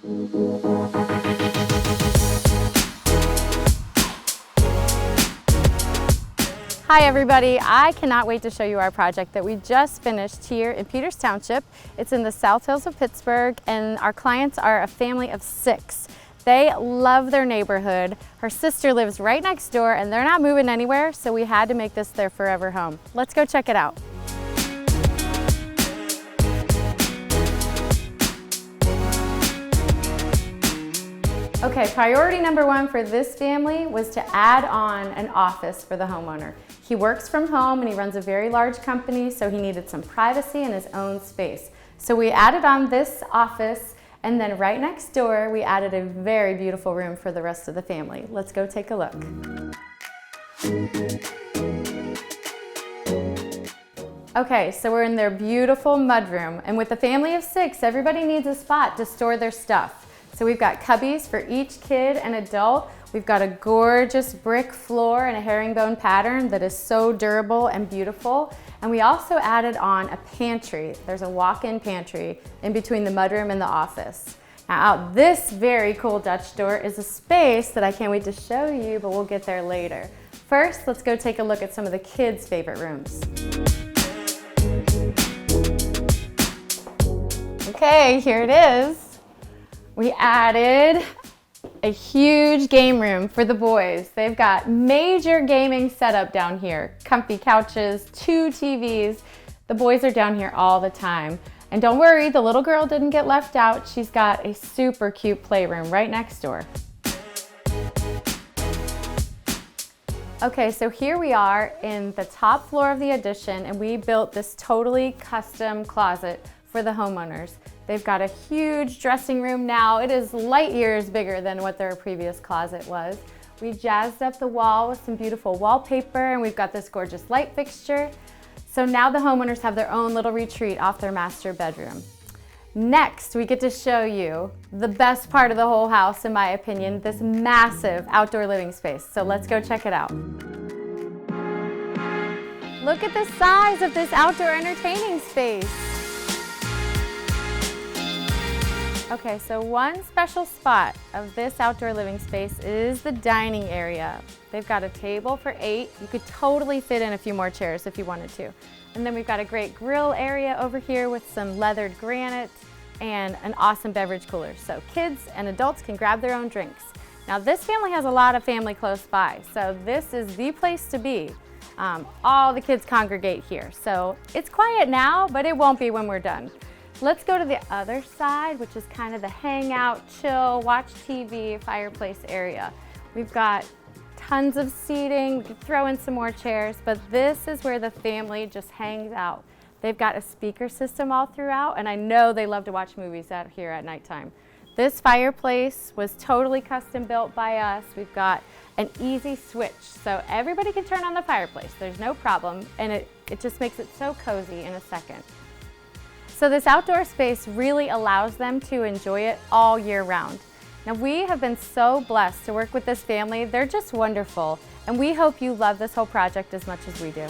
Hi everybody, I cannot wait to show you our project that we just finished here in Peters Township. It's in the South Hills of Pittsburgh, and our clients are a family of 6. They love their neighborhood. Her sister lives right next door and they're not moving anywhere, so we had to make this their forever home. Let's go check it out. Okay, priority number 1 for this family was to add on an office for the homeowner. He works from home and he runs a very large company, so he needed some privacy and his own space. So we added on this office, and then right next door we added a very beautiful room for the rest of the family. Let's go take a look. Okay, so we're in their beautiful mudroom, and with a family of 6, everybody needs a spot to store their stuff. So we've got cubbies for each kid and adult. We've got a gorgeous brick floor and a herringbone pattern that is so durable and beautiful. And we also added on a pantry. There's a walk-in pantry in between the mudroom and the office. Now, this very cool Dutch door is a space that I can't wait to show you, but we'll get there later. First, let's go take a look at some of the kids' favorite rooms. Okay, here it is. We added a huge game room for the boys. They've got major gaming setup down here. Comfy couches, 2 TVs. The boys are down here all the time. And don't worry, the little girl didn't get left out. She's got a super cute playroom right next door. Okay, so here we are in the top floor of the addition, and we built this totally custom closet for the homeowners. They've got a huge dressing room now. It is light years bigger than what their previous closet was. We jazzed up the wall with some beautiful wallpaper, and we've got this gorgeous light fixture. So now the homeowners have their own little retreat off their master bedroom. Next, we get to show you the best part of the whole house, in my opinion, this massive outdoor living space. So let's go check it out. Look at the size of this outdoor entertaining space. Okay, so one special spot of this outdoor living space is the dining area. They've got a table for 8. You could totally fit in a few more chairs if you wanted to. And then we've got a great grill area over here with some leathered granite and an awesome beverage cooler. So kids and adults can grab their own drinks. Now this family has a lot of family close by, so this is the place to be. All the kids congregate here. So it's quiet now, but it won't be when we're done. Let's go to the other side, which is kind of the hangout, chill, watch TV, fireplace area. We've got tons of seating. We could throw in some more chairs, but this is where the family just hangs out. They've got a speaker system all throughout, and I know they love to watch movies out here at nighttime. This fireplace was totally custom built by us. We've got an easy switch, so everybody can turn on the fireplace. There's no problem, and it just makes it so cozy in a second. So this outdoor space really allows them to enjoy it all year round. Now we have been so blessed to work with this family. They're just wonderful, and we hope you love this whole project as much as we do.